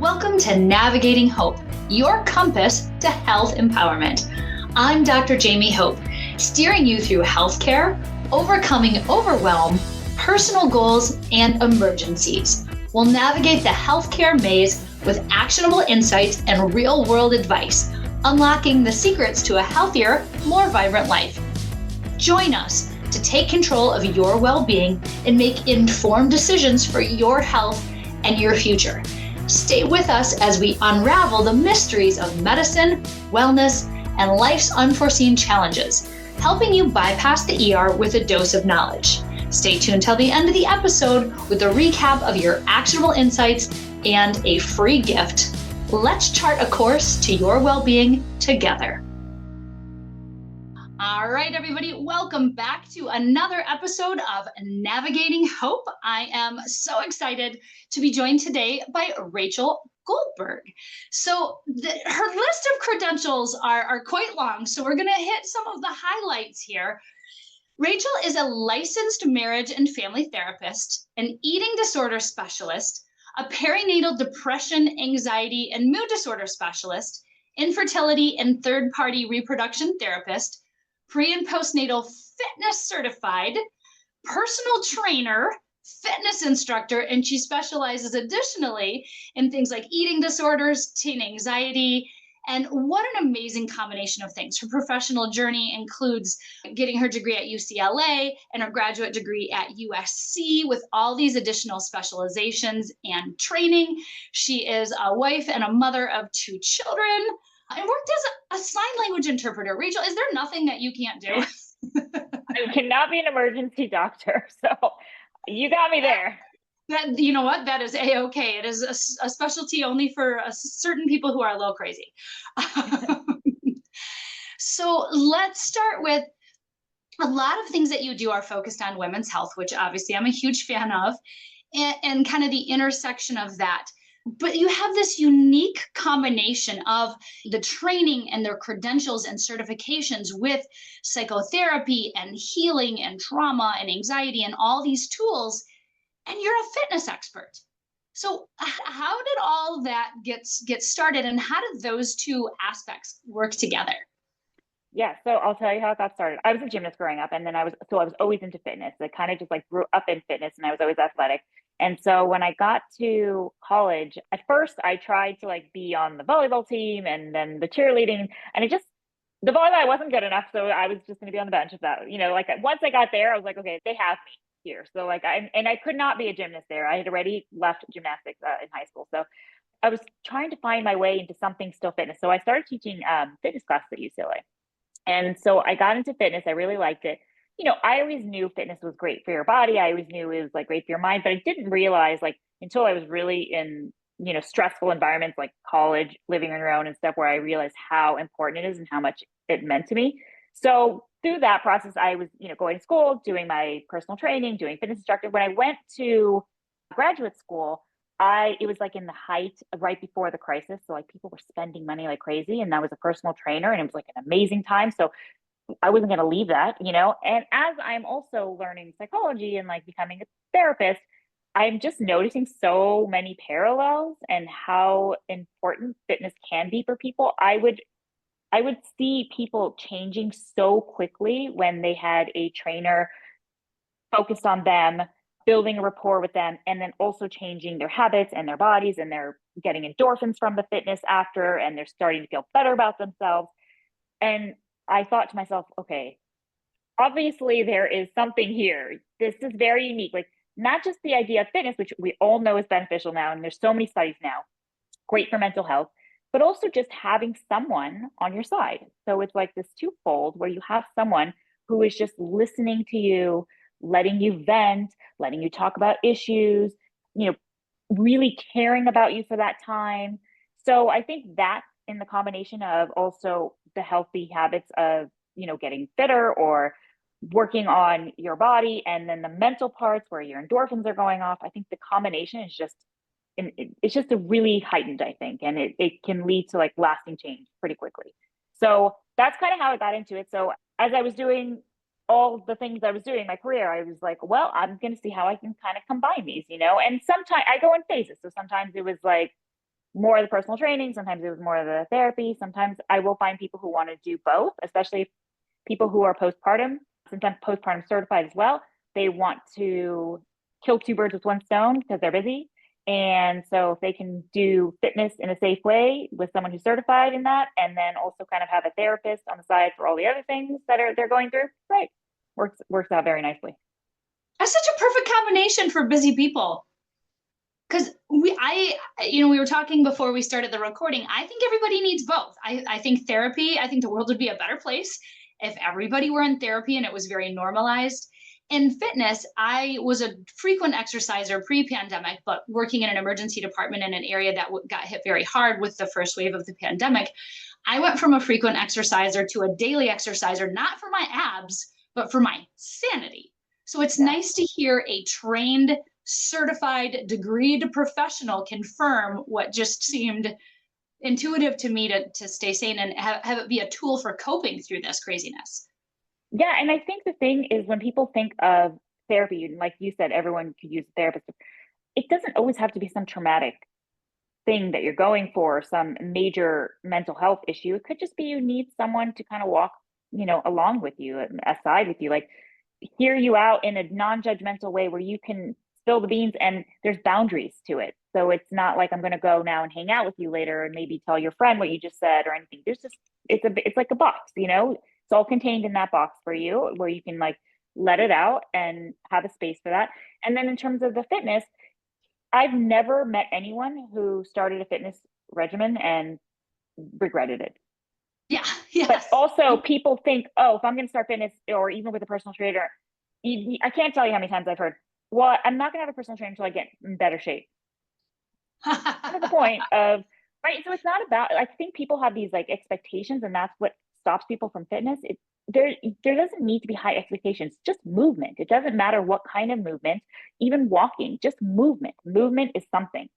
Welcome to Navigating Hope, your compass to health empowerment. I'm Dr. Jaime Hope, steering you through healthcare, overcoming overwhelm, personal goals, and emergencies. We'll navigate the healthcare maze with actionable insights and real-world advice, unlocking the secrets to a healthier, more vibrant life. Join us to take control of your well-being and make informed decisions for your health and your future. Stay with us as we unravel the mysteries of medicine, wellness, and life's unforeseen challenges, helping you bypass the ER with a dose of knowledge. Stay tuned till the end of the episode with a recap of your actionable insights and a free gift. Let's chart a course to your well-being together. All right, everybody, welcome back to another episode of Navigating Hope. I am so excited to be joined today by Rachel Goldberg. So her list of credentials are quite long, so we're going to hit some of the highlights here. Rachel is a licensed marriage and family therapist, an eating disorder specialist, a perinatal depression, anxiety, and mood disorder specialist, infertility and third-party reproduction therapist, pre- and postnatal fitness certified, personal trainer, fitness instructor, and she specializes additionally in things like eating disorders, teen anxiety, and what an amazing combination of things. Her professional journey includes getting her degree at UCLA and her graduate degree at USC with all these additional specializations and training. She is a wife and a mother of 2 children and worked as a sign language interpreter. Rachel, is there nothing that you can't do? I cannot be an emergency doctor, so you got me there. That, you know what? That is A-okay. It is a specialty only for certain people who are a little crazy. So let's start with a lot of things that you do are focused on women's health, which obviously I'm a huge fan of, and kind of the intersection of that. But you have this unique combination of the training and their credentials and certifications with psychotherapy and healing and trauma and anxiety and all these tools. And you're a fitness expert. So how did all that get started, and how did those two aspects work together? Yeah, so I'll tell you how it got started. I was a gymnast growing up, and then I was always into fitness. I kind of just grew up in fitness, and I was always athletic. And so when I got to college, at first I tried to be on the volleyball team and then the cheerleading, and the volleyball wasn't good enough, so I was just going to be on the bench of that. Once I got there, I was like, okay, they have me here. So I could not be a gymnast there. I had already left gymnastics in high school. So I was trying to find my way into something still fitness. So I started teaching fitness classes at UCLA. And so I got into fitness. I really liked it. I always knew fitness was great for your body. I always knew it was great for your mind, but I didn't realize until I was really in, stressful environments like college, living on your own and stuff, where I realized how important it is and how much it meant to me. So through that process, I was, going to school, doing my personal training, doing fitness instructor. When I went to graduate school, it was in the height right before the crisis. So people were spending money like crazy, and I was a personal trainer, and it was an amazing time. So I wasn't going to leave that, and as I'm also learning psychology and becoming a therapist, I'm just noticing so many parallels and how important fitness can be for people. I would see people changing so quickly when they had a trainer focused on them, building a rapport with them, and then also changing their habits and their bodies, and they're getting endorphins from the fitness after, and they're starting to feel better about themselves. And I thought to myself, okay, obviously there is something here. This is very unique. Not just the idea of fitness, which we all know is beneficial now, and there's so many studies now, great for mental health, but also just having someone on your side. So it's this twofold where you have someone who is just listening to you, letting you vent, letting you talk about issues, really caring about you for that time. So I think that, in the combination of also the healthy habits of, getting fitter or working on your body, and then the mental parts where your endorphins are going off, I think the combination is it's just a really heightened, I think, and it can lead to lasting change pretty quickly. So that's kind of how I got into it. So as I was doing all the things I was doing in my career, I was well, I'm going to see how I can kind of combine these, and sometimes I go in phases. So sometimes it was more of the personal training. Sometimes it was more of the therapy. Sometimes I will find people who want to do both, especially people who are postpartum, sometimes postpartum certified as well. They want to kill two birds with one stone because they're busy. And so if they can do fitness in a safe way with someone who's certified in that, and then also kind of have a therapist on the side for all the other things that they're going through, right? Works out very nicely. That's such a perfect combination for busy people. Because we were talking before we started the recording. I think everybody needs both. I think therapy, I think the world would be a better place if everybody were in therapy and it was very normalized. In fitness, I was a frequent exerciser pre-pandemic, but working in an emergency department in an area that got hit very hard with the first wave of the pandemic, I went from a frequent exerciser to a daily exerciser, not for my abs, but for my sanity. So it's nice to hear a trained, certified, degreed professional confirm what just seemed intuitive to me to stay sane and have it be a tool for coping through this craziness. Yeah, and I think the thing is when people think of therapy, like you said, everyone could use a therapist. It doesn't always have to be some traumatic thing that you're going for, some major mental health issue. It could just be you need someone to kind of walk, along with you, aside with you, like hear you out in a non-judgmental way where you can spill the beans and there's boundaries to it. So it's not like I'm going to go now and hang out with you later and maybe tell your friend what you just said or anything. There's just, it's like a box, it's all contained in that box for you where you can like let it out and have a space for that. And then in terms of the fitness, I've never met anyone who started a fitness regimen and regretted it. Yeah. Yes. But also people think, oh, if I'm going to start fitness or even with a personal trainer, I can't tell you how many times I've heard, well, I'm not going to have a personal trainer until I get in better shape. Kind of the point of, right? So it's not about, I think people have these like expectations and that's what stops people from fitness. There doesn't need to be high expectations, just movement. It doesn't matter what kind of movement, even walking, just movement. Movement is something.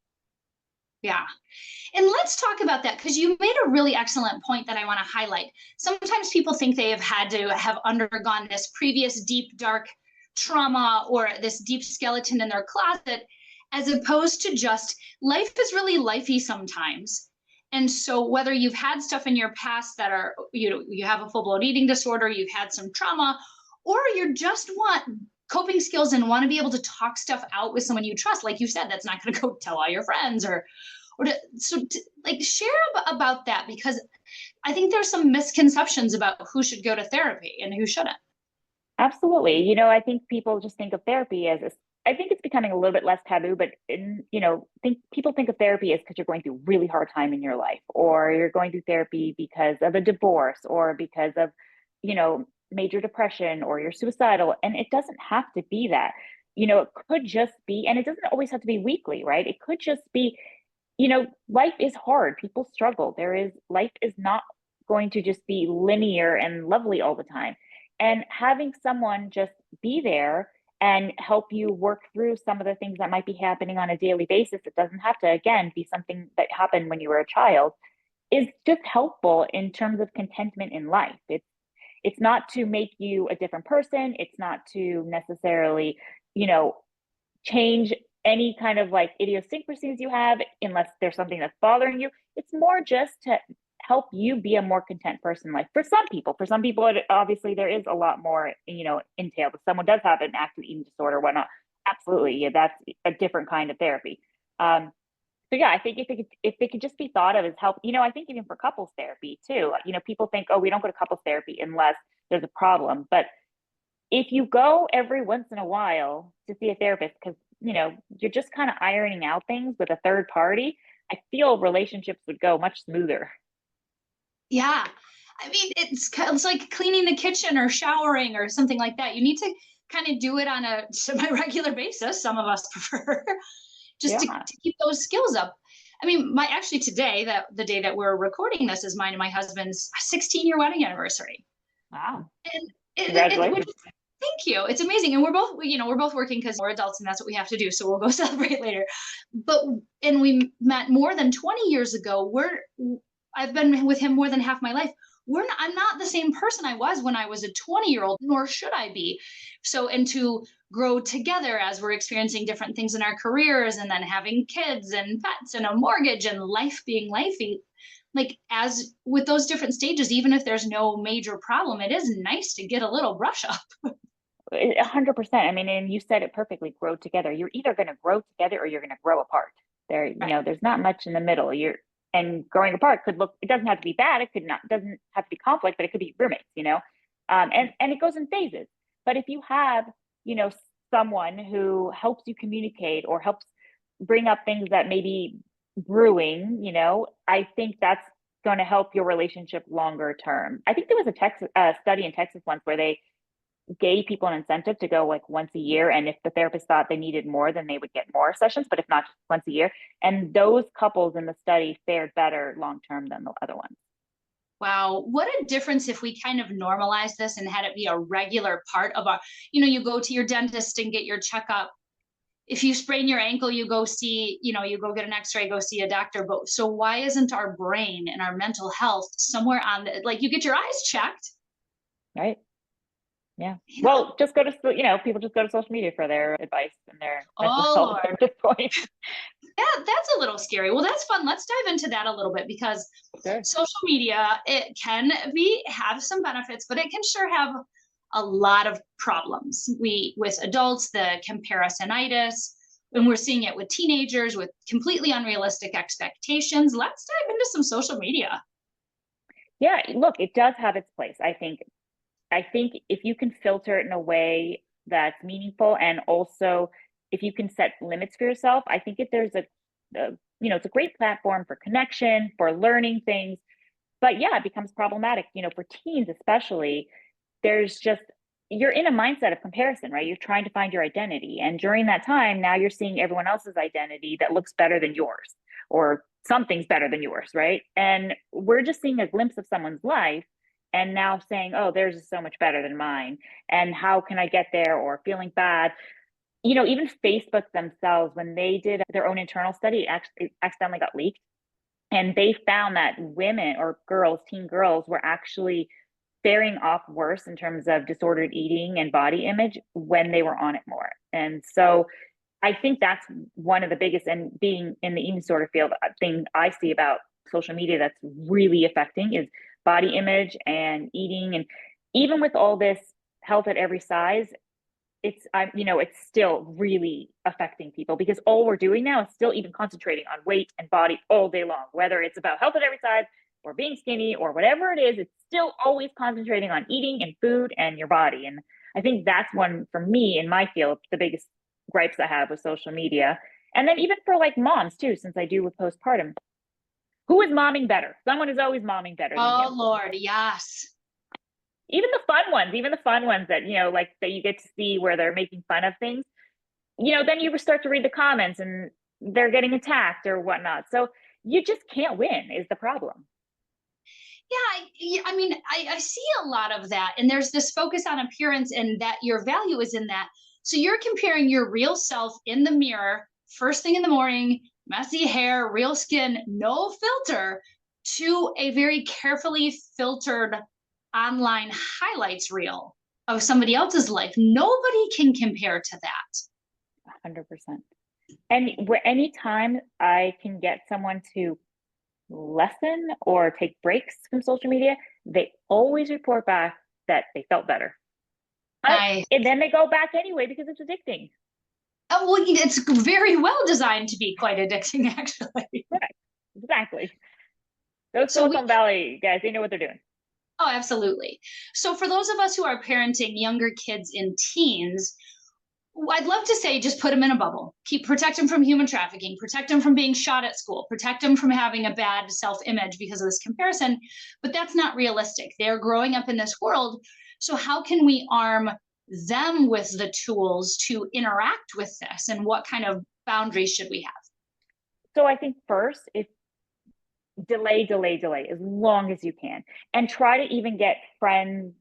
Yeah. And let's talk about that because you made a really excellent point that I want to highlight. Sometimes people think they have had to have undergone this previous deep, dark trauma or this deep skeleton in their closet, as opposed to just life is really lifey sometimes. And so whether you've had stuff in your past that are, you have a full-blown eating disorder, you've had some trauma, or you just want coping skills and want to be able to talk stuff out with someone you trust, like you said, that's not going to go tell all your friends share about that, because I think there's some misconceptions about who should go to therapy and who shouldn't. Absolutely. I think people just think of therapy as I think it's becoming a little bit less taboo, but people think of therapy as because you're going through a really hard time in your life, or you're going through therapy because of a divorce, or because of, major depression, or you're suicidal. And it doesn't have to be that. It could just be, and it doesn't always have to be weekly, right? It could just be, life is hard. People struggle. Life is not going to just be linear and lovely all the time. And having someone just be there and help you work through some of the things that might be happening on a daily basis, it doesn't have to, again, be something that happened when you were a child, is just helpful in terms of contentment in life. It's not to make you a different person. It's not to necessarily, change any kind of like idiosyncrasies you have, unless there's something that's bothering you. It's more just to help you be a more content person. Like for some people, obviously there is a lot more, entailed. If someone does have an active eating disorder or whatnot, absolutely, yeah, that's a different kind of therapy. So yeah, I think if it could just be thought of as help, I think even for couples therapy too, people think, oh, we don't go to couples therapy unless there's a problem. But if you go every once in a while to see a therapist, because, you're just kind of ironing out things with a third party, I feel relationships would go much smoother. Yeah. I mean, it's like cleaning the kitchen or showering or something like that. You need to kind of do it on a semi-regular basis. Some of us prefer just to keep those skills up. I mean, today, the day that we're recording this, is mine and my husband's 16-year wedding anniversary. Wow. And congratulations. Thank you. It's amazing. And we're both working because we're adults and that's what we have to do. So we'll go celebrate later. And we met more than 20 years ago. I've been with him more than half my life. I'm not the same person I was when I was a 20-year-old, nor should I be. So, and to grow together as we're experiencing different things in our careers and then having kids and pets and a mortgage and life being lifey, like as with those different stages, even if there's no major problem, it is nice to get a little brush up. 100%. I mean, and you said it perfectly, grow together. You're either going to grow together or you're going to grow apart. There, Right. there's not much in the middle. And growing apart could look, it doesn't have to be bad. It could not, doesn't have to be conflict, but it could be roommates, and it goes in phases. But if you have, you know, someone who helps you communicate or helps bring up things that may be brewing, I think that's going to help your relationship longer term. I think there was a study in Texas once where they gave people an incentive to go like once a year. And if the therapist thought they needed more, then they would get more sessions, but if not, just once a year. And those couples in the study fared better long term than the other ones. Wow, what a difference if we kind of normalize this and had it be a regular part of our, you go to your dentist and get your checkup. If you sprain your ankle, you go see, you go get an x-ray, go see a doctor. But so why isn't our brain and our mental health somewhere on the, like you get your eyes checked? Right. Yeah. Well, just go to, people just go to social media for their advice and their mental health Lord. at this point. Yeah, that's a little scary. Well, that's fun. Let's dive into that a little bit because Sure. social media, it can have some benefits, but it can sure have a lot of problems. With adults, the comparisonitis, and we're seeing it with teenagers with completely unrealistic expectations. Let's dive into some social media. Yeah, look, it does have its place. I think if you can filter it in a way that's meaningful, and also if you can set limits for yourself, I think if there's it's a great platform for connection, for learning things. But yeah, it becomes problematic, for teens especially. There's just, you're in a mindset of comparison, right? You're trying to find your identity. And during that time, now you're seeing everyone else's identity that looks better than yours, or something's better than yours, right? And we're just seeing a glimpse of someone's life and now saying, oh, theirs is so much better than mine. And how can I get there? Or feeling bad. Even Facebook themselves, when they did their own internal study, it accidentally got leaked. And they found that women or girls, teen girls, were actually faring off worse in terms of disordered eating and body image when they were on it more. And so I think that's one of the biggest, and being in the eating disorder field, thing I see about social media that's really affecting is body image and eating. And even with all this health at every size, it's still really affecting people, because all we're doing now is still even concentrating on weight and body all day long, whether it's about health at every size or being skinny or whatever it is. It's still always concentrating on eating and food and your body. And I think that's one, for me in my field, the biggest gripes I have with social media. And then even for like moms too, since I do with postpartum, who is momming better? Someone is always momming better than you. Oh Lord, yes. Even the fun ones that, like that you get to see where they're making fun of things, then you start to read the comments and they're getting attacked or whatnot. So you just can't win is the problem. Yeah, I mean, I see a lot of that. And there's this focus on appearance and that your value is in that. So you're comparing your real self in the mirror, first thing in the morning, messy hair, real skin, no filter, to a very carefully filtered online highlights reel of somebody else's life. Nobody can compare to that. 100%. And anytime I can get someone to lessen or take breaks from social media, they always report back that they felt better. And then they go back anyway because it's addicting. Oh, well, it's very well designed to be quite addicting, actually. Right. Exactly. Those Silicon Valley guys, they know what they're doing. Oh, absolutely. So for those of us who are parenting younger kids and teens, I'd love to say just put them in a bubble. Protect them from human trafficking, protect them from being shot at school, protect them from having a bad self-image because of this comparison. But that's not realistic. They're growing up in this world. So how can we arm them with the tools to interact with this, and what kind of boundaries should we have? So I think first, if delay as long as you can, and try to even get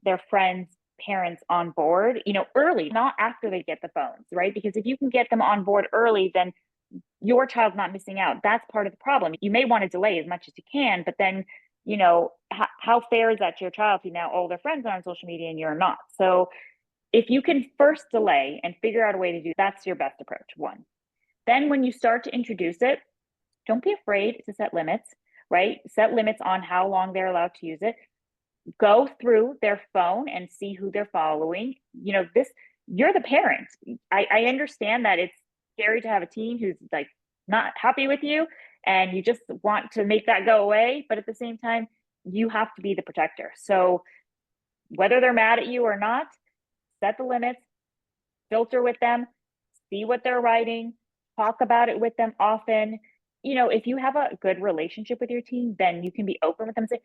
their friends' parents on board, early, not after they get the phones, right? Because if you can get them on board early, then your child's not missing out. That's part of the problem. You may want to delay as much as you can, but then how fair is that to your child who now all their friends are on social media and you're not? So if you can first delay and figure out a way to do, that's your best approach, one. Then when you start to introduce it, don't be afraid to set limits, right? Set limits on how long they're allowed to use it. Go through their phone and see who they're following. You're the parent. I understand that it's scary to have a teen who's like not happy with you and you just want to make that go away. But at the same time, you have to be the protector. So whether they're mad at you or not, set the limits, filter with them, see what they're writing, talk about it with them often. If you have a good relationship with your teen, then you can be open with them and say,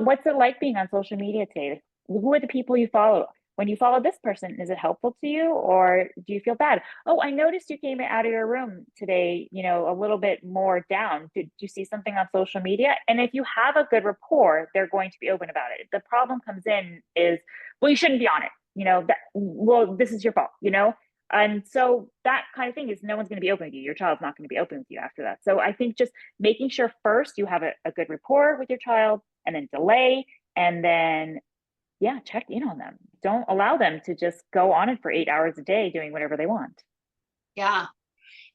what's it like being on social media today? Who are the people you follow? When you follow this person, is it helpful to you or do you feel bad? Oh, I noticed you came out of your room today, a little bit more down. Did you see something on social media? And if you have a good rapport, they're going to be open about it. The problem comes in is, well, you shouldn't be on it. This is your fault, And so that kind of thing is no one's going to be open with you. Your child's not going to be open with you after that. So I think just making sure first you have a good rapport with your child and then delay and then, check in on them. Don't allow them to just go on it for 8 hours a day doing whatever they want. Yeah.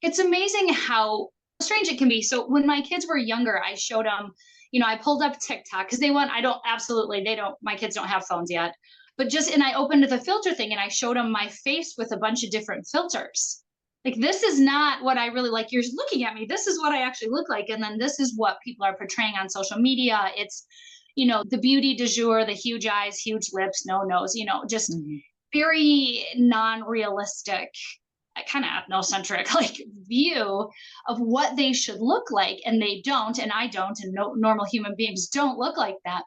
It's amazing how strange it can be. So when my kids were younger, I showed them, I pulled up TikTok because my kids don't have phones yet. But and I opened the filter thing and I showed them my face with a bunch of different filters. Like, this is not what I really like. You're looking at me. This is what I actually look like. And then this is what people are portraying on social media. It's, the beauty du jour, the huge eyes, huge lips, no nose, just very non-realistic, kind of ethnocentric like view of what they should look like. And they don't, and I don't, and no normal human beings don't look like that.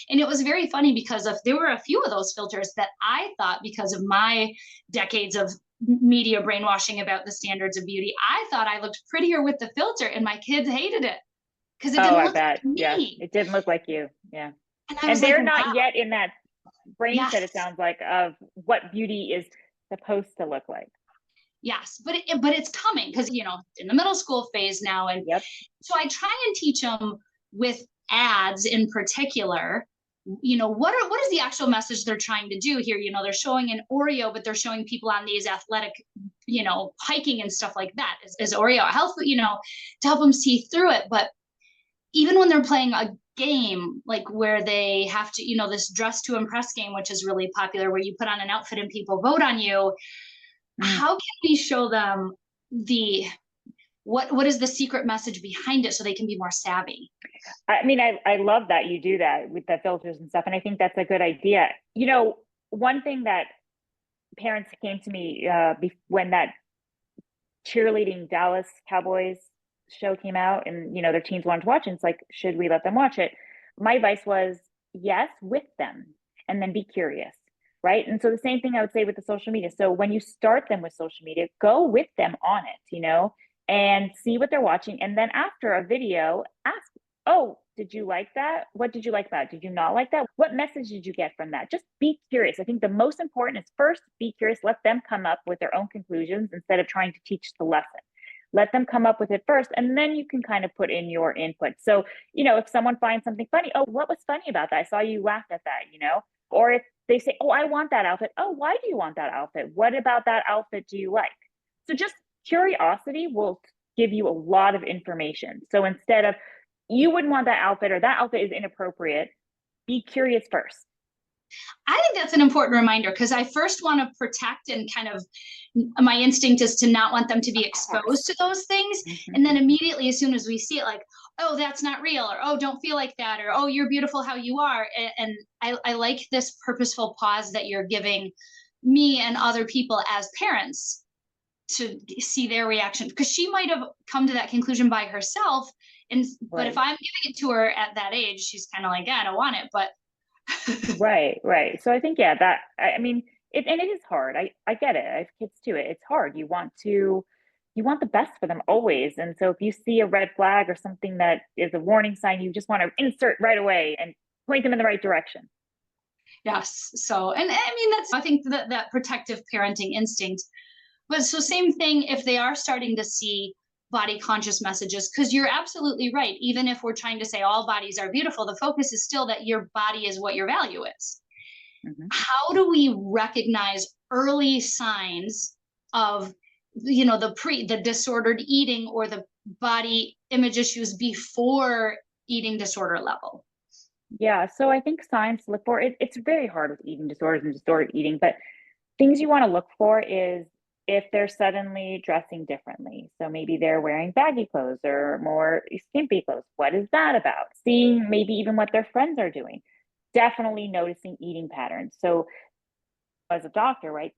And it was very funny because there were a few of those filters that I thought, because of my decades of media brainwashing about the standards of beauty, I thought I looked prettier with the filter, and my kids hated it because it didn't look like me. Yeah, it didn't look like you. Yeah. And they're like, not wow. yet in that brain Yes. set, it sounds like, of what beauty is supposed to look like. Yes, but it's coming because, in the middle school phase now. And so I try and teach them with ads in particular, what is the actual message they're trying to do here? They're showing an Oreo, but they're showing people on these athletic, hiking and stuff like that. Is Oreo a health, to help them see through it. But even when they're playing a game, like where they have to, this dress to impress game, which is really popular, where you put on an outfit and people vote on you. How can we show them what is the secret message behind it so they can be more savvy? I mean, I love that you do that with the filters and stuff. And I think that's a good idea. One thing that parents came to me when that cheerleading Dallas Cowboys show came out and, their teens wanted to watch it. And it's like, should we let them watch it? My advice was yes, with them, and then be curious. Right. And so the same thing I would say with the social media. So when you start them with social media, go with them on it, and see what they're watching. And then after a video, ask, oh, did you like that? What did you like about it? Did you not like that? What message did you get from that? Just be curious. I think the most important is first, be curious. Let them come up with their own conclusions instead of trying to teach the lesson. Let them come up with it first, and then you can kind of put in your input. So, if someone finds something funny, oh, what was funny about that? I saw you laugh at that, Or if they say, oh, I want that outfit. Oh, why do you want that outfit? What about that outfit do you like? So just curiosity will give you a lot of information. So instead of, you wouldn't want that outfit or that outfit is inappropriate, be curious first. I think that's an important reminder because I first want to protect, and kind of my instinct is to not want them to be exposed to those things. And then immediately, as soon as we see it, like, oh, that's not real, or oh, don't feel like that, or oh, you're beautiful how you are. And I like this purposeful pause that you're giving me and other people as parents to see their reaction, because she might have come to that conclusion by herself. But if I'm giving it to her at that age, she's kind of like, yeah, I don't want it. But Right. So I think, it is hard. I get it. I have kids too. It's hard. You want the best for them always. And so if you see a red flag or something that is a warning sign, you just want to insert right away and point them in the right direction. Yes. So, and I mean, I think that protective parenting instinct. But so same thing, if they are starting to see body conscious messages, because you're absolutely right. Even if we're trying to say all bodies are beautiful, the focus is still that your body is what your value is. Mm-hmm. How do we recognize early signs of, you know, the disordered eating or the body image issues before eating disorder level? Yeah, so I think signs to look for, it's very hard with eating disorders and disordered eating, but things you want to look for is if they're suddenly dressing differently. So maybe they're wearing baggy clothes or more skimpy clothes. What is that about? Seeing maybe even what their friends are doing. Definitely noticing eating patterns. So as a doctor, right,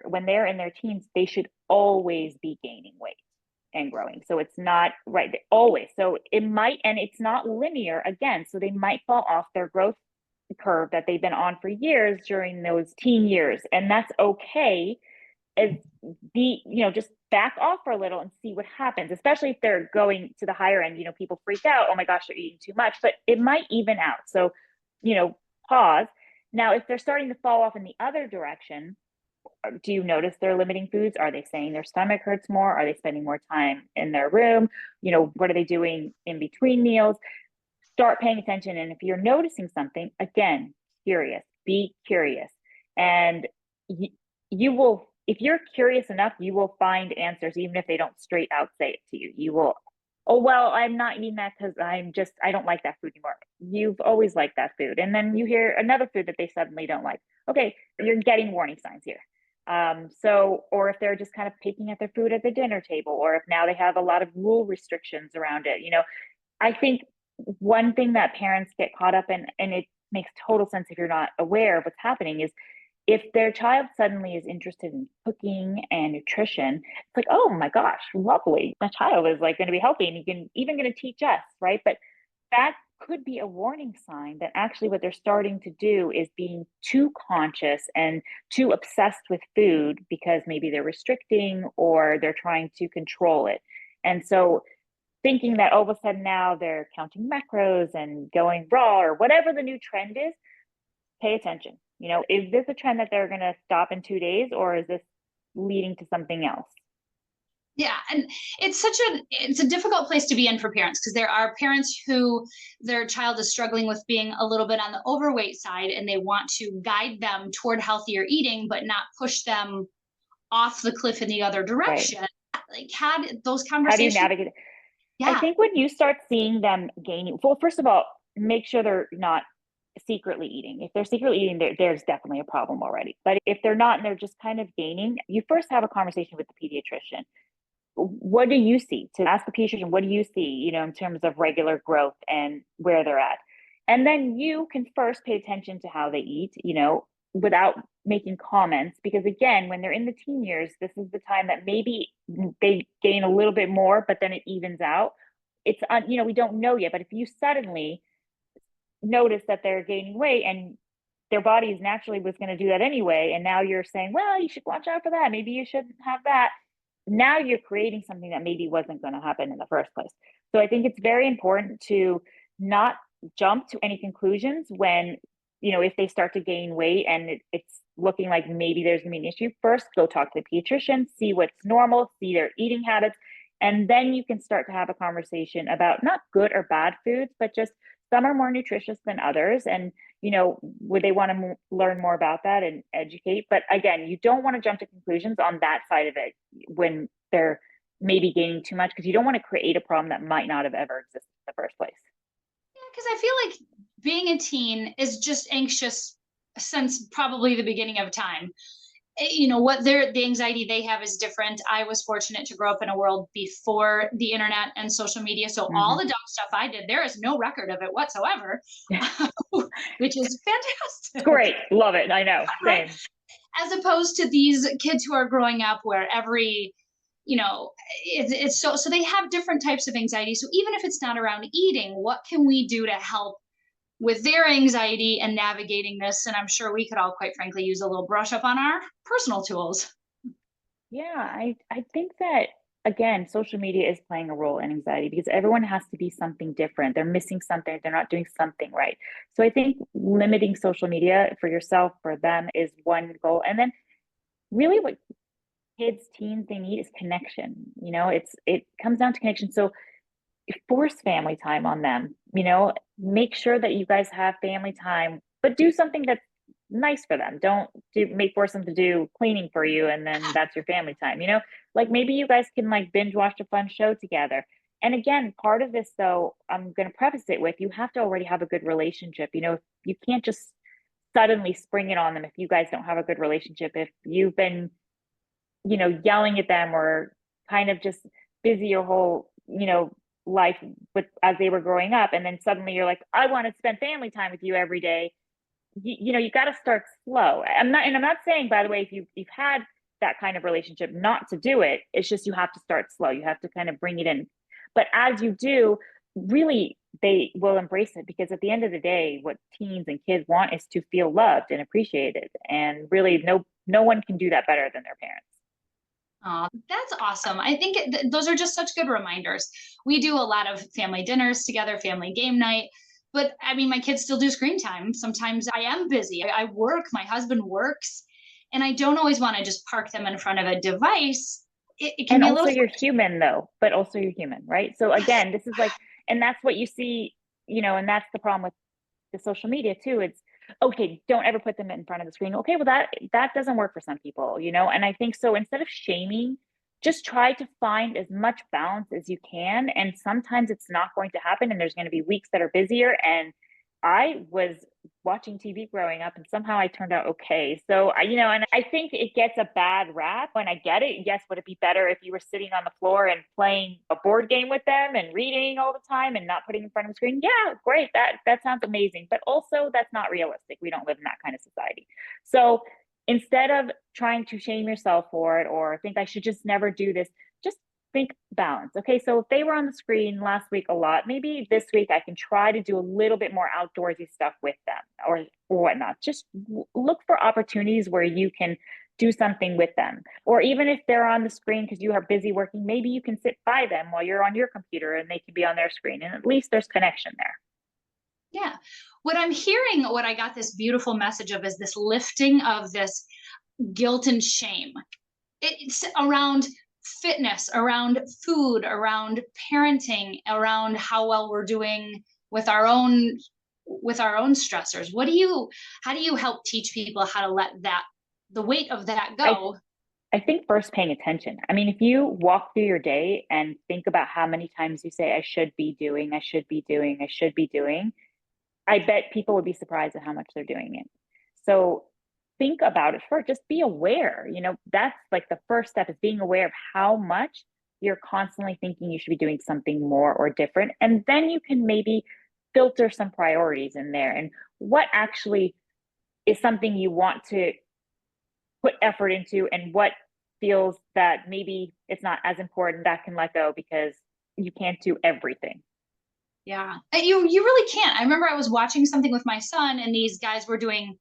when they're in their teens, they should always be gaining weight and growing. So it's not right always. So it might, and it's not linear again. So they might fall off their growth curve that they've been on for years during those teen years. And that's okay. As just back off for a little and see what happens, especially if they're going to the higher end. People freak out, oh my gosh, they're eating too much, but it might even out. So, pause. Now, if they're starting to fall off in the other direction, do you notice they're limiting foods? Are they saying their stomach hurts more? Are they spending more time in their room? What are they doing in between meals? Start paying attention. And if you're noticing something, again, be curious. And you will, if you're curious enough, you will find answers, even if they don't straight out say it to you. You will, oh, well, I'm not eating that because I don't like that food anymore. You've always liked that food. And then you hear another food that they suddenly don't like. Okay, you're getting warning signs here. Or if they're just kind of picking at their food at the dinner table, or if now they have a lot of rule restrictions around it, I think one thing that parents get caught up in, and it makes total sense if you're not aware of what's happening, is if their child suddenly is interested in cooking and nutrition, it's like, oh my gosh, lovely. My child is like going to be healthy and even going to teach us, right? But that could be a warning sign that actually what they're starting to do is being too conscious and too obsessed with food because maybe they're restricting or they're trying to control it. And so thinking that all of a sudden now they're counting macros and going raw or whatever the new trend is, pay attention. Is this a trend that they're going to stop in 2 days, or is this leading to something else? Yeah, and it's a difficult place to be in for parents, because there are parents who their child is struggling with being a little bit on the overweight side and they want to guide them toward healthier eating but not push them off the cliff in the other direction. Right. Like, had those conversations. How do you navigate it? Yeah. I think when you start seeing them gaining, well, first of all, make sure they're not secretly eating. If they're secretly eating, there's definitely a problem already. But if they're not and they're just kind of gaining, you first have a conversation with the pediatrician. What do you see? To ask the pediatrician, what do you see, in terms of regular growth and where they're at? And then you can first pay attention to how they eat, without making comments, because again, when they're in the teen years, this is the time that maybe they gain a little bit more, but then it evens out. It's, we don't know yet, but if you suddenly notice that they're gaining weight and their bodies naturally was going to do that anyway, and now you're saying, well, you should watch out for that. Maybe you shouldn't have that. Now you're creating something that maybe wasn't going to happen in the first place. So I think it's very important to not jump to any conclusions when, if they start to gain weight and it's looking like maybe there's going to be an issue. First, go talk to the pediatrician, see what's normal, see their eating habits, and then you can start to have a conversation about not good or bad foods, but just some are more nutritious than others. And, would they want to learn more about that and educate? But again, you don't want to jump to conclusions on that side of it when they're maybe gaining too much, because you don't want to create a problem that might not have ever existed in the first place. Yeah, because I feel like being a teen is just anxious since probably the beginning of time. What the anxiety they have is different. I was fortunate to grow up in a world before the internet and social media, so all the dumb stuff I did, there is no record of it whatsoever. Which is fantastic. Great, love it. I know, same. As opposed to these kids who are growing up where every it's so they have different types of anxiety. So even if it's not around eating, what can we do to help with their anxiety and navigating this? And I'm sure we could all, quite frankly, use a little brush up on our personal tools. Yeah, I think that, again, social media is playing a role in anxiety because everyone has to be something different. They're missing something. They're not doing something right. So I think limiting social media for yourself, for them, is one goal. And then really kids, teens, they need is connection. It comes down to connection. So force family time on them, make sure that you guys have family time, but do something that's nice for them. Don't force them to do cleaning for you and then that's your family time, like maybe you guys can like binge watch a fun show together. And again, part of this though, I'm going to preface it with, you have to already have a good relationship. You can't just suddenly spring it on them if you guys don't have a good relationship. If you've been, yelling at them or kind of just busy your whole, life with as they were growing up, and then suddenly you're like, I want to spend family time with you every day. You got to start slow. I'm not saying, by the way, if you've had that kind of relationship, not to do it. It's just you have to start slow. You have to kind of bring it in. But as you do, really, they will embrace it, because at the end of the day, what teens and kids want is to feel loved and appreciated. And really, no one can do that better than their parents. Oh, that's awesome. I think those are just such good reminders. We do a lot of family dinners together, family game night. But I mean, my kids still do screen time. Sometimes I am busy. I work, my husband works, and I don't always want to just park them in front of a device. It can And be a also little. you're human though, but also you're human, right? So again, this is like, and that's what you see, and that's the problem with the social media too. It's okay, don't ever put them in front of the screen. Okay, well that doesn't work for some people, and I think so instead of shaming, just try to find as much balance as you can. And sometimes it's not going to happen, and there's going to be weeks that are busier. And I was watching TV growing up, and somehow I turned out okay. So and I think it gets a bad rap, and I get it. Yes, would it be better if you were sitting on the floor and playing a board game with them and reading all the time and not putting in front of the screen? Yeah, great. That sounds amazing. But also that's not realistic. We don't live in that kind of society. So instead of trying to shame yourself for it or think I should just never do this, just think balance. Okay, so if they were on the screen last week a lot, maybe this week I can try to do a little bit more outdoorsy stuff with them or whatnot. Just look for opportunities where you can do something with them. Or even if they're on the screen because you are busy working, maybe you can sit by them while you're on your computer and they can be on their screen. And at least there's connection there. Yeah. What I'm hearing, what I got this beautiful message of is this lifting of this guilt and shame. It's around fitness, around food, around parenting, around how well we're doing with our own stressors. How do you help teach people how to let the weight of that go? I think first paying attention. I mean, if you walk through your day and think about how many times you say, I should be doing, I should be doing, I should be doing, I bet people would be surprised at how much they're doing it. So think about it first. Just be aware. That's like the first step, is being aware of how much you're constantly thinking you should be doing something more or different. And then you can maybe filter some priorities in there and what actually is something you want to put effort into and what feels that maybe it's not as important, that can let go because you can't do everything. Yeah, you really can't. I remember I was watching something with my son, and these guys were doing,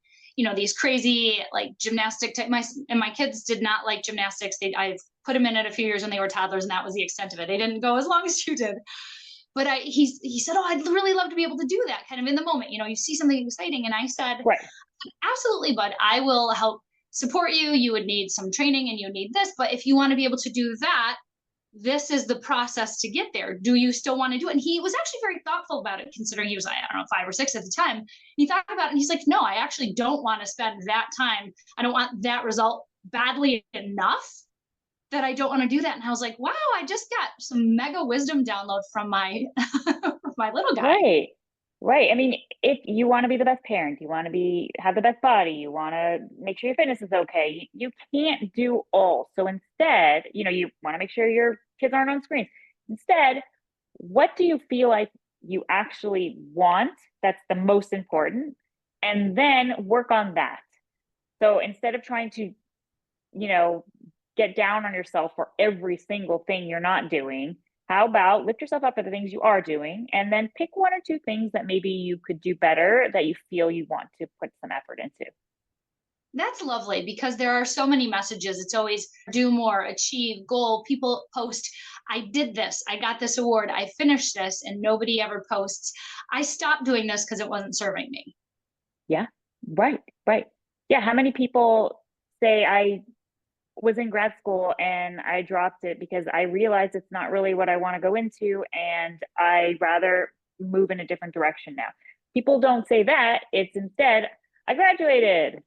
these crazy like gymnastic type. My kids did not like gymnastics. I've put them in it a few years when they were toddlers, and that was the extent of it. They didn't go as long as you did. But he said, "Oh, I'd really love to be able to do that." Kind of in the moment, you see something exciting, and I said, Right. "Absolutely, bud. I will help support you. You would need some training, and you need this. But if you want to be able to do that, this is the process to get there. Do you still want to do it?" And he was actually very thoughtful about it, considering he was, I don't know, 5 or 6 at the time. He thought about it and he's like, no, I actually don't want to spend that time. I don't want that result badly enough that I don't want to do that. And I was like, wow, I just got some mega wisdom download from my my little guy. Right. I mean, if you want to be the best parent, you want to have the best body, you want to make sure your fitness is okay, you can't do all. So instead, you want to make sure your kids aren't on screens. Instead, what do you feel like you actually want that's the most important? And then work on that. So instead of trying to, get down on yourself for every single thing you're not doing, how about lift yourself up for the things you are doing and then pick 1 or 2 things that maybe you could do better that you feel you want to put some effort into. That's lovely, because there are so many messages. It's always do more, achieve, goal. People post, I did this, I got this award, I finished this, and nobody ever posts, I stopped doing this because it wasn't serving me. Yeah, right. Yeah, how many people say was in grad school and I dropped it because I realized it's not really what I want to go into, and I rather move in a different direction now. People don't say that. It's instead, I graduated.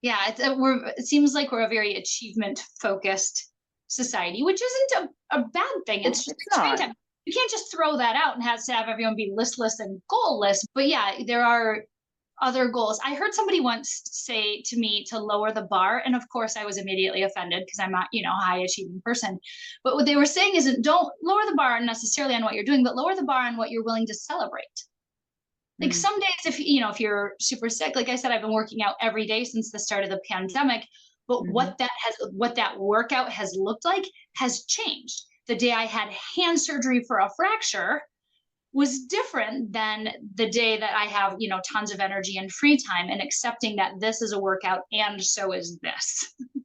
Yeah, it seems like we're a very achievement focused society, which isn't a bad thing. It's It's not. fantastic. You can't just throw that out and have everyone be listless and goalless. But yeah, there are other goals. I heard somebody once say to me to lower the bar, and of course I was immediately offended because I'm not, a high achieving person. But what they were saying isn't don't lower the bar necessarily on what you're doing, but lower the bar on what you're willing to celebrate. Like Mm. some days, if you're super sick, like I said, I've been working out every day since the start of the pandemic, but Mhm. what that workout has looked like has changed. The day I had hand surgery for a fracture was different than the day that I have, tons of energy and free time, and accepting that this is a workout and so is this. It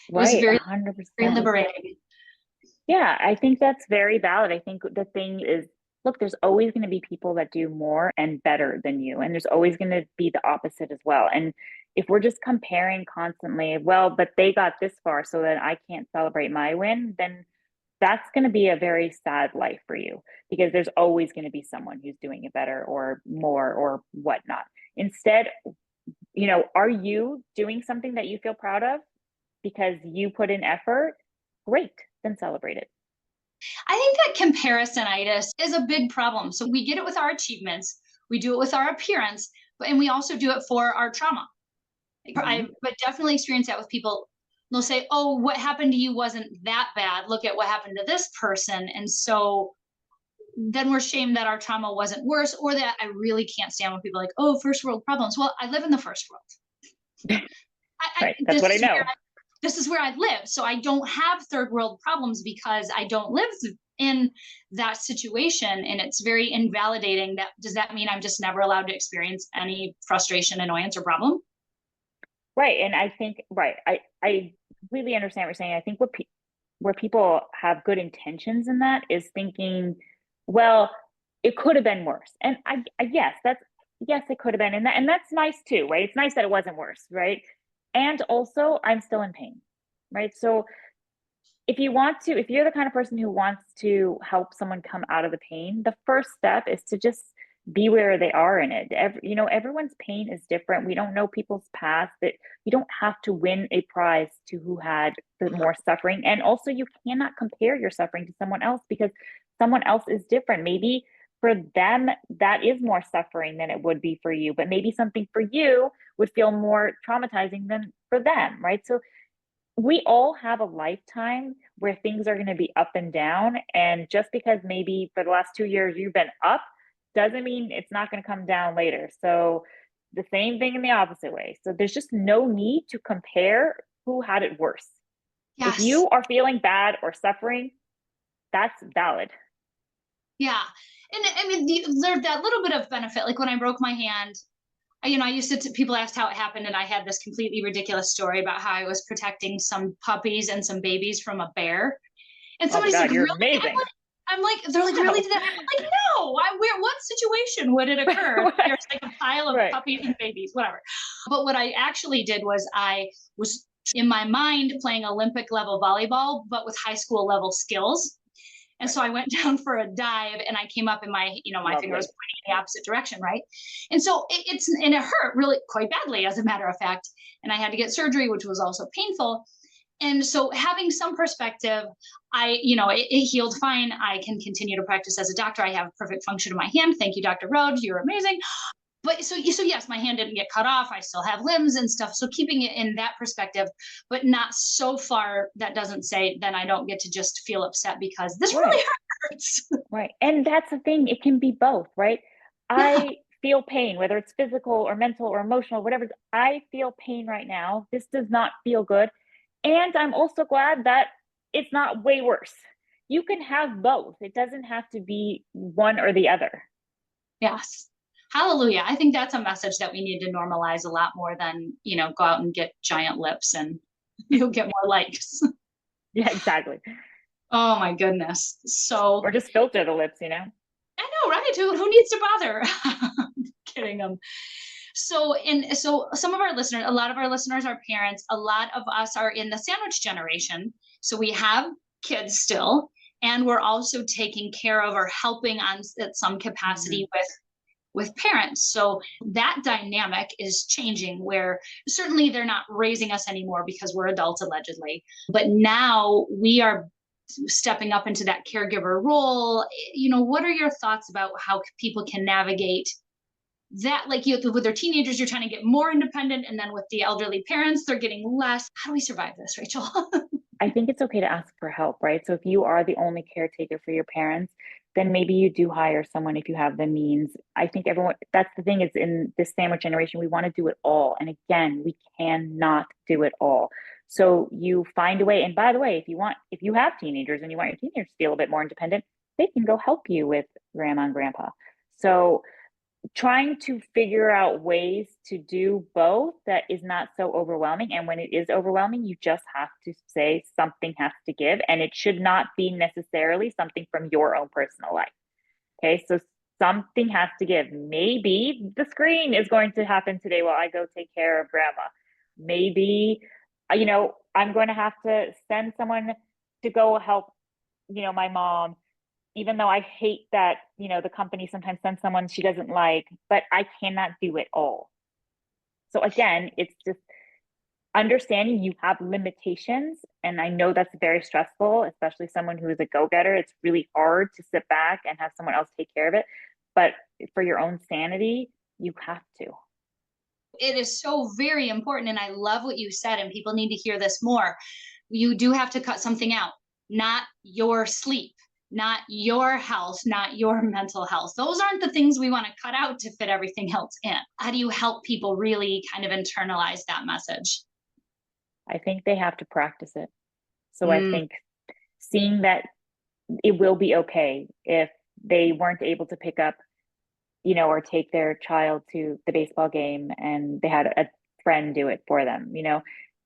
was Right, very, very 100%. liberating. Yeah, I think that's very valid. I think the thing is, look, there's always going to be people that do more and better than you, and there's always going to be the opposite as well. And if we're just comparing constantly, well, but they got this far, so that I can't celebrate my win, then that's going to be a very sad life for you, because there's always going to be someone who's doing it better or more or whatnot. Instead, are you doing something that you feel proud of because you put in effort? Great, then celebrate it. I think that comparisonitis is a big problem. So we get it with our achievements, we do it with our appearance, and we also do it for our trauma. I but definitely experience that with people. They'll say, "Oh, what happened to you wasn't that bad. Look at what happened to this person." And so then we're shamed that our trauma wasn't worse, or that I really can't stand when people are like, "Oh, first world problems." Well, I live in the first world. Right, that's what I know. This is where I live, so I don't have third world problems because I don't live in that situation, and it's very invalidating. Does that mean I'm just never allowed to experience any frustration, annoyance, or problem? Right, and I think I completely understand what you're saying. I think where people have good intentions in that is thinking, well, it could have been worse. And yes, it could have been, and that's nice too, right? It's nice that it wasn't worse, right? And also, I'm still in pain, right? So if you're the kind of person who wants to help someone come out of the pain, the first step is to just be where they are in it. Everyone's pain is different. We don't know people's past. That you don't have to win a prize to who had the more suffering. And also, you cannot compare your suffering to someone else, because someone else is different. Maybe for them, that is more suffering than it would be for you, but maybe something for you would feel more traumatizing than for them, right? So we all have a lifetime where things are going to be up and down. And just because maybe for the last 2 years you've been up doesn't mean it's not going to come down later. So the same thing in the opposite way. So there's just no need to compare who had it worse. If Yes. you are feeling bad or suffering, that's valid. Yeah. And I mean, there's that little bit of benefit. Like when I broke my hand, I used to, people asked how it happened, and I had this completely ridiculous story about how I was protecting some puppies and some babies from a bear. And Oh my somebody's God, like, you're really? amazing. They're like, really No. did that happen? I'm like, no, what situation would it occur? There's like a pile of Right. puppies and babies, whatever. But what I actually did was I was in my mind playing Olympic level volleyball, but with high school level skills. And so I went down for a dive, and I came up, and my finger was pointing in the opposite direction, right? And so it hurt really quite badly, as a matter of fact. And I had to get surgery, which was also painful. And so having some perspective, it healed fine. I can continue to practice as a doctor. I have perfect function of my hand. Thank you, Dr. Rhodes. You're amazing. But so yes, my hand didn't get cut off. I still have limbs and stuff. So keeping it in that perspective, but not so far that doesn't say then I don't get to just feel upset because this really hurts. Right. And that's the thing. It can be both, right? Yeah. I feel pain, whether it's physical or mental or emotional, whatever. I feel pain right now. This does not feel good. And I'm also glad that it's not way worse. You can have both. It doesn't have to be one or the other. Yes. Hallelujah. I think that's a message that we need to normalize a lot more than, go out and get giant lips and you'll get more likes. Yeah, exactly. Oh my goodness. So Or just filter the lips, I know, right? Who needs to bother? Kidding them. So some of our listeners, a lot of our listeners are parents. A lot of us are in the sandwich generation. So we have kids still, and we're also taking care of or helping on at some capacity with parents. So that dynamic is changing, where certainly they're not raising us anymore because we're adults allegedly, but now we are stepping up into that caregiver role. What are your thoughts about how people can navigate that? Like, with their teenagers, you're trying to get more independent, and then with the elderly parents, they're getting less. How do we survive this, Rachel? I think it's okay to ask for help, right? So if you are the only caretaker for your parents, then maybe you do hire someone if you have the means. I think everyone, that's the thing, is in this sandwich generation, we want to do it all. And again, we cannot do it all. So you find a way. And by the way, if you have teenagers and you want your teenagers to be a little bit more independent, they can go help you with grandma and grandpa. So trying to figure out ways to do both that is not so overwhelming. And when it is overwhelming, you just have to say something has to give, and it should not be necessarily something from your own personal life. Okay, so something has to give. Maybe the screen is going to happen today while I go take care of grandma. Maybe, I'm going to have to send someone to go help, my mom, even though I hate that, the company sometimes sends someone she doesn't like, but I cannot do it all. So again, it's just understanding you have limitations. And I know that's very stressful, especially someone who is a go-getter. It's really hard to sit back and have someone else take care of it. But for your own sanity, you have to. It is so very important. And I love what you said, and people need to hear this more. You do have to cut something out, not your sleep, not your health, not your mental health. Those aren't the things we want to cut out to fit everything else in. How do you help people really kind of internalize that message? I think they have to practice it. So I think seeing that it will be okay if they weren't able to pick up, or take their child to the baseball game and they had a friend do it for them.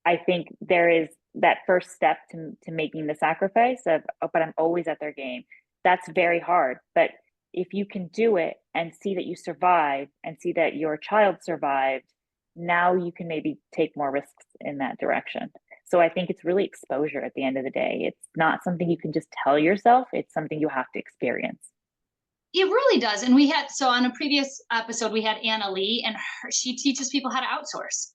I think there is that first step to making the sacrifice of, oh, but I'm always at their game. That's very hard. But if you can do it and see that you survive and see that your child survived, now you can maybe take more risks in that direction. So I think it's really exposure at the end of the day. It's not something you can just tell yourself. It's something you have to experience. It really does. And so on a previous episode, we had Anna Lee, and she teaches people how to outsource.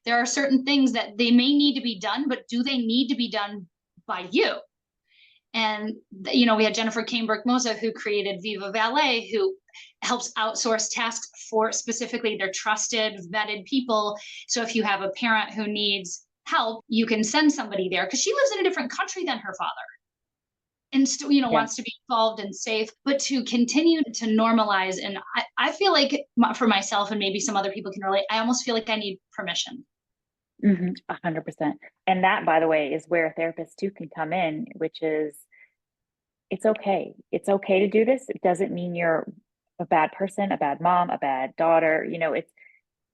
There are certain things that they may need to be done, but do they need to be done by you? And, we had Jennifer Cainberg-Moza, who created Viva Valet, who helps outsource tasks for specifically their trusted, vetted people. So if you have a parent who needs help, you can send somebody there, because she lives in a different country than her father and still, wants to be involved and safe, but to continue to normalize. And I feel like for myself, and maybe some other people can relate, I almost feel like I need permission. 100%. And that, by the way, is where therapists too can come in, which is, it's okay. It's okay to do this. It doesn't mean you're a bad person, a bad mom, a bad daughter.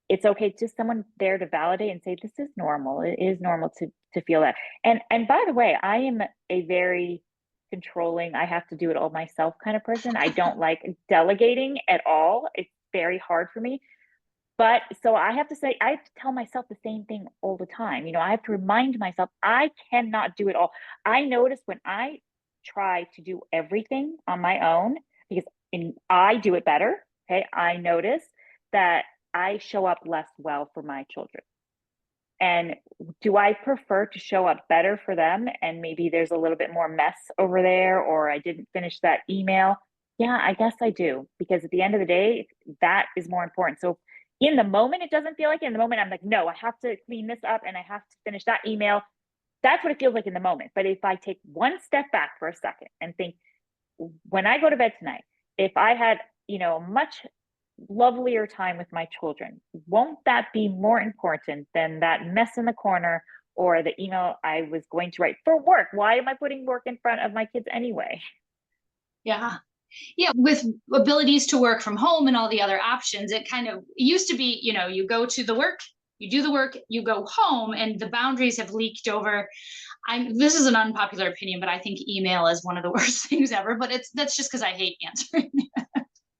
It's okay. Just someone there to validate and say, this is normal. It is normal to feel that. And by the way, I am a very controlling, I have to do it all myself kind of person. I don't like delegating at all. It's very hard for me. But so I have to tell myself the same thing all the time. I have to remind myself I cannot do it all. I notice when I try to do everything on my own, because I do it better. Okay. I notice that I show up less well for my children. And do I prefer to show up better for them? And maybe there's a little bit more mess over there, or I didn't finish that email. Yeah, I guess I do. Because at the end of the day, that is more important. So in the moment, it doesn't feel like it. In the moment, I'm like, no, I have to clean this up and I have to finish that email. That's what it feels like in the moment. But if I take one step back for a second and think, when I go to bed tonight, if I had, much lovelier time with my children, won't that be more important than that mess in the corner or the email I was going to write for work? Why am I putting work in front of my kids anyway? Yeah. With abilities to work from home and all the other options, it used to be, you go to the work, you do the work, you go home, and the boundaries have leaked over. This is an unpopular opinion, but I think email is one of the worst things ever, but that's just because I hate answering.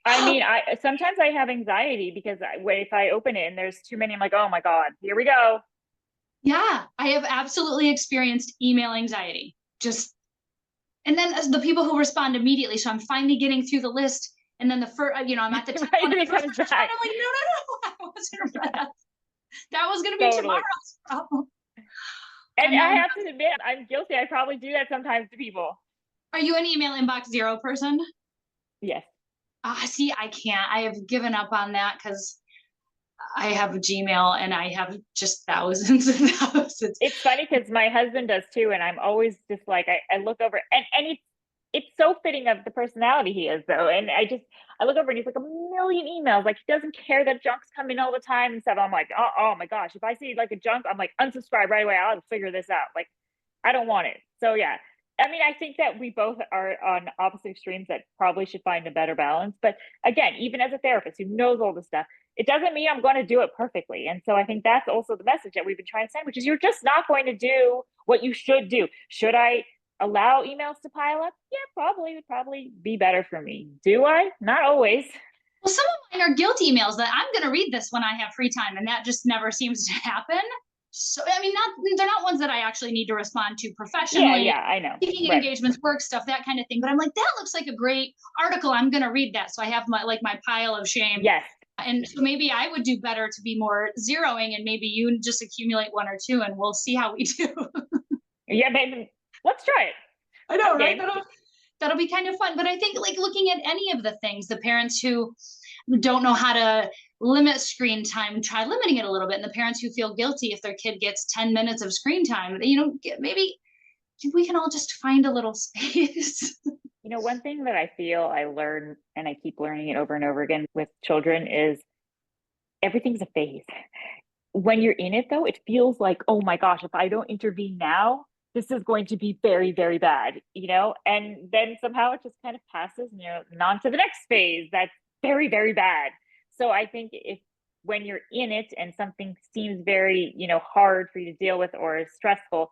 I mean, I sometimes I have anxiety because if I open it and there's too many, I'm like, oh my God, here we go. Yeah, I have absolutely experienced email anxiety. Just, and then the people who respond immediately. So I'm finally getting through the list. And then the first, I'm at the 10th Right, one, and the it first comes one respond, back. I'm like, no, no, no, I wasn't ready. That was going to be Totally. tomorrow's problem. And And I then, have to admit, I'm guilty. I probably do that sometimes to people. are you an email inbox zero person? Yes. See, I can't. I have given up on that because I have a Gmail and I have just thousands and thousands. It's funny because my husband does too, and I'm always just like I look over and it's so fitting of the personality he is though. And I look over and he's like a million emails. Like he doesn't care that junk's coming all the time and stuff. I'm like, oh my gosh, if I see like a junk, I'm like unsubscribe right away. I'll figure this out. Like I don't want it. So yeah. I mean, I think that we both are on opposite extremes that probably should find a better balance. But again, even as a therapist who knows all this stuff, it doesn't mean I'm going to do it perfectly. And so I think that's also the message that we've been trying to send, which is you're just not going to do what you should do. Should I allow emails to pile up? Yeah, probably would probably be better for me. Do I? Not always. Well, some of mine are guilt emails that I'm going to read this when I have free time, and that just never seems to happen. So, I mean, they're not ones that I actually need to respond to professionally. Yeah, I know. Speaking Right. engagements, work stuff, that kind of thing. But I'm like, that looks like a great article. I'm going to read that. So I have my pile of shame. Yes. And so maybe I would do better to be more zeroing, and maybe you just accumulate one or two, and we'll see how we do. Yeah, baby. Let's try it. I know, Okay. right? That'll be kind of fun. But I think like looking at any of the things, the parents who don't know how to limit screen time, try limiting it a little bit. And the parents who feel guilty if their kid gets 10 minutes of screen time, maybe we can all just find a little space. One thing that I feel I learn and I keep learning it over and over again with children is everything's a phase. When you're in it though, it feels like, oh my gosh, if I don't intervene now, this is going to be very, very bad, and then somehow it just kind of passes and on to the next phase that's very, very bad. So I think if when you're in it and something seems very, hard for you to deal with or stressful,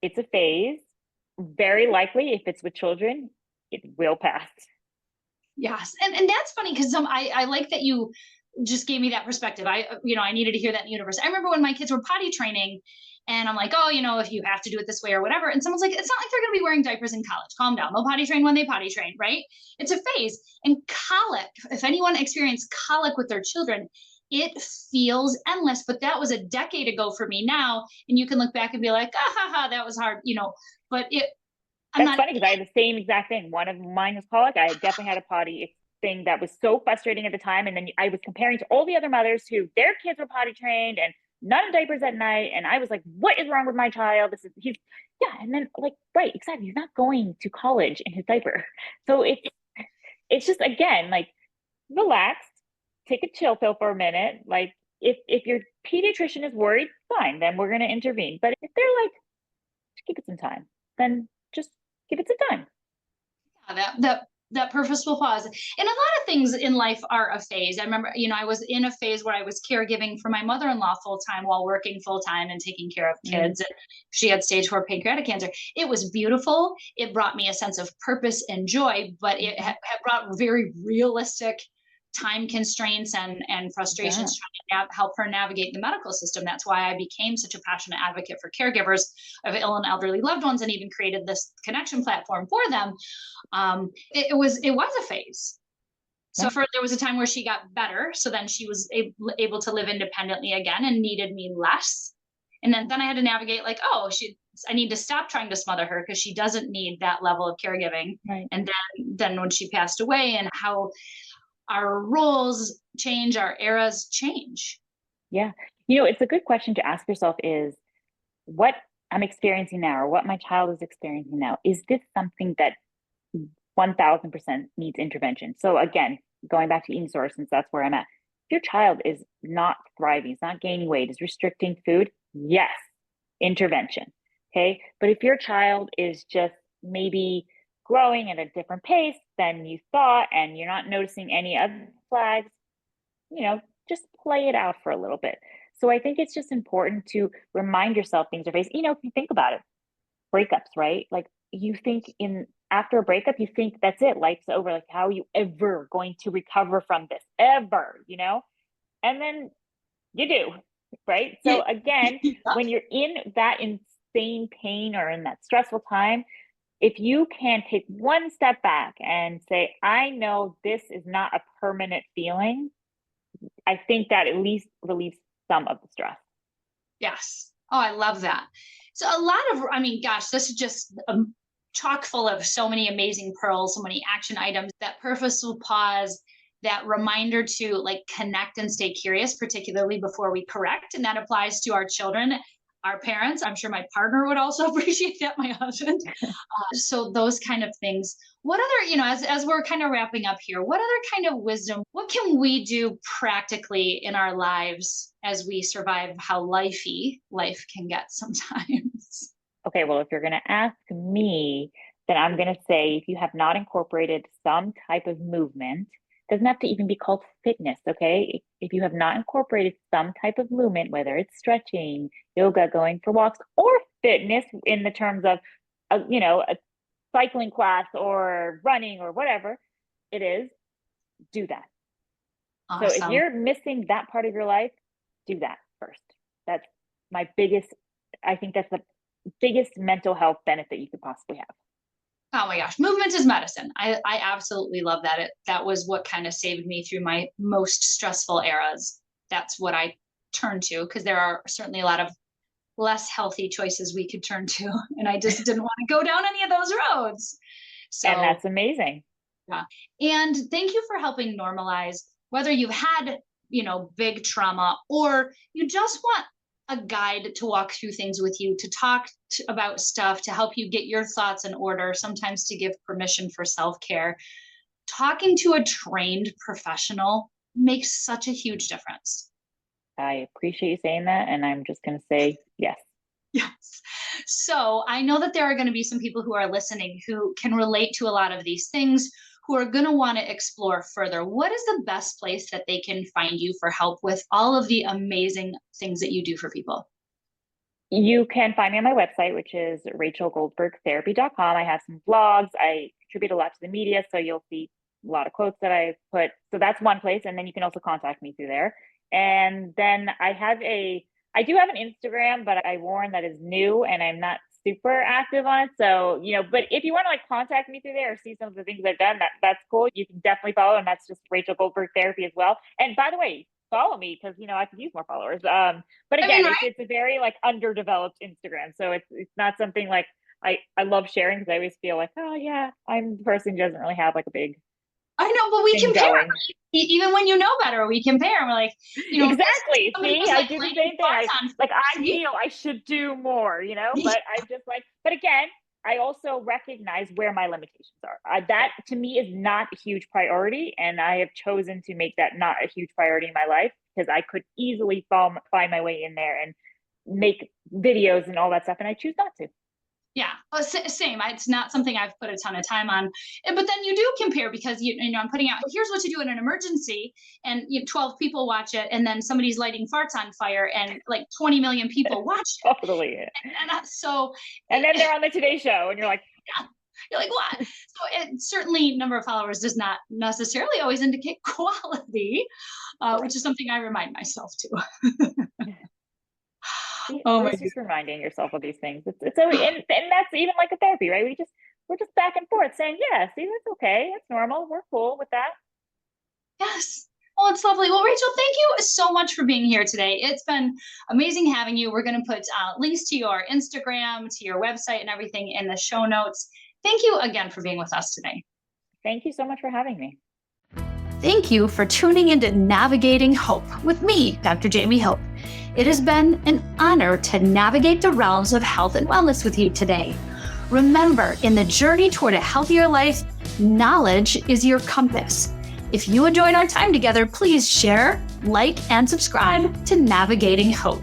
it's a phase. Very likely, if it's with children, it will pass. Yes. And that's funny because I like that you just gave me that perspective. I needed to hear that in the universe. I remember when my kids were potty training and I'm like, oh, if you have to do it this way or whatever. And someone's like, it's not like they're going to be wearing diapers in college. Calm down. They'll potty train when they potty train, right? It's a phase. And colic, if anyone experienced colic with their children, it feels endless. But that was a decade ago for me now. And you can look back and be like, that was hard, but That's funny because I had the same exact thing. One of mine was colic. I definitely had a potty thing that was so frustrating at the time. And then I was comparing to all the other mothers who their kids were potty trained and none of diapers at night. And I was like, what is wrong with my child? And then like, right, exactly. He's not going to college in his diaper. So it's just, again, like relax, take a chill pill for a minute. Like if your pediatrician is worried, fine, then we're going to intervene. But if they're like, just give it some time, then just give it some time. Yeah, that purposeful pause. And a lot of things in life are a phase. I remember, I was in a phase where I was caregiving for my mother-in-law full time while working full time and taking care of kids. And she had stage 4 pancreatic cancer. It was beautiful. It brought me a sense of purpose and joy, but it had brought very realistic time constraints and frustrations trying to help her navigate the medical system. That's why I became such a passionate advocate for caregivers of ill and elderly loved ones, and even created this connection platform for them. It was a phase. So there was a time where she got better. So then she was able to live independently again and needed me less. And then I had to navigate like, I need to stop trying to smother her because she doesn't need that level of caregiving. Right. And then when she passed away, and how our roles change, our eras change. Yeah. It's a good question to ask yourself is what I'm experiencing now or what my child is experiencing now. Is this something that 1000% needs intervention? So again, going back to eating disorder, since that's where I'm at. If your child is not thriving, is not gaining weight, is restricting food, yes, intervention. Okay. But if your child is just maybe growing at a different pace than you thought and you're not noticing any other flags, just play it out for a little bit. So I think it's just important to remind yourself things are facing. If you think about it, breakups, right? Like you think in after a breakup, you think that's it, life's over. Like, how are you ever going to recover from this? Ever, And then you do, right? So again, when you're in that insane pain or in that stressful time, if you can take one step back and say, I know this is not a permanent feeling, I think that at least relieves some of the stress. Yes. Oh, I love that. So a lot of, gosh, this is just chock full of so many amazing pearls, so many action items, that purposeful pause, that reminder to like connect and stay curious, particularly before we correct. And that applies to our children, our parents. I'm sure my partner would also appreciate that, my husband. So those kind of things. What other, as we're kind of wrapping up here, what other kind of wisdom, what can we do practically in our lives as we survive how lifey life can get sometimes? Okay, well, if you're going to ask me, then I'm going to say if you have not incorporated some type of movement, doesn't have to even be called fitness, okay? If you have not incorporated some type of movement, whether it's stretching, yoga, going for walks, or fitness in the terms of, a cycling class or running or whatever it is, do that. Awesome. So if you're missing that part of your life, do that first. That's I think that's the biggest mental health benefit you could possibly have. Oh my gosh, movement is medicine. I absolutely love that. That was what kind of saved me through my most stressful eras. That's what I turned to, because there are certainly a lot of less healthy choices we could turn to. And I just didn't want to go down any of those roads. So, and that's amazing. Yeah. And thank you for helping normalize, whether you've had, big trauma, or you just want a guide to walk through things with you, to talk about stuff, to help you get your thoughts in order, sometimes to give permission for self-care. Talking to a trained professional makes such a huge difference. I appreciate you saying that. And I'm just going to say yes. Yes. So I know that there are going to be some people who are listening who can relate to a lot of these things, who are going to want to explore further. What is the best place that they can find you for help with all of the amazing things that you do for people? You can find me on my website, which is rachelgoldbergtherapy.com. I have some blogs. I contribute a lot to the media, so you'll see a lot of quotes that I put. So that's one place. And then you can also contact me through there. And then I do have an Instagram, but I warn that is new and I'm not super active on it. So, but if you want to contact me through there or see some of the things I've done, that's cool. You can definitely follow, and that's just Rachel Goldberg Therapy as well. And by the way, follow me, because I could use more followers. But again, it's a very underdeveloped Instagram. So it's not something I love sharing, because I always feel like, oh yeah, I'm the person who doesn't really have a big. I know, but we compare. Going. Even when you know better, we compare. We're like, exactly. See, I do the same thing. I feel I should do more, but I'm just but again, I also recognize where my limitations are. That to me is not a huge priority. And I have chosen to make that not a huge priority in my life, because I could easily find my way in there and make videos and all that stuff. And I choose not to. Yeah, same. It's not something I've put a ton of time on. But then you do compare, because I'm putting out, here's what to do in an emergency, and 12 people watch it, and then somebody's lighting farts on fire, and 20 million people watch it. Totally. And then they're on the Today Show, and you're like, yeah. You're like, what? So certainly number of followers does not necessarily always indicate quality, which is something I remind myself to. Oh my! Just reminding yourself of these things. It's so, and that's even like a therapy, right? We're just back and forth saying, yeah, see, that's okay. It's normal. We're cool with that. Yes. Well, it's lovely. Well, Rachel, thank you so much for being here today. It's been amazing having you. We're going to put links to your Instagram, to your website, and everything in the show notes. Thank you again for being with us today. Thank you so much for having me. Thank you for tuning into Navigating Hope with me, Dr. Jaime Hope. It has been an honor to navigate the realms of health and wellness with you today. Remember, in the journey toward a healthier life, knowledge is your compass. If you enjoyed our time together, please share, like, and subscribe to Navigating Hope.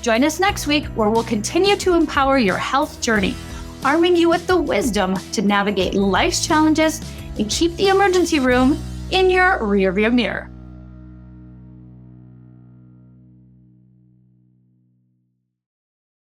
Join us next week, where we'll continue to empower your health journey, arming you with the wisdom to navigate life's challenges and keep the emergency room in your rearview mirror.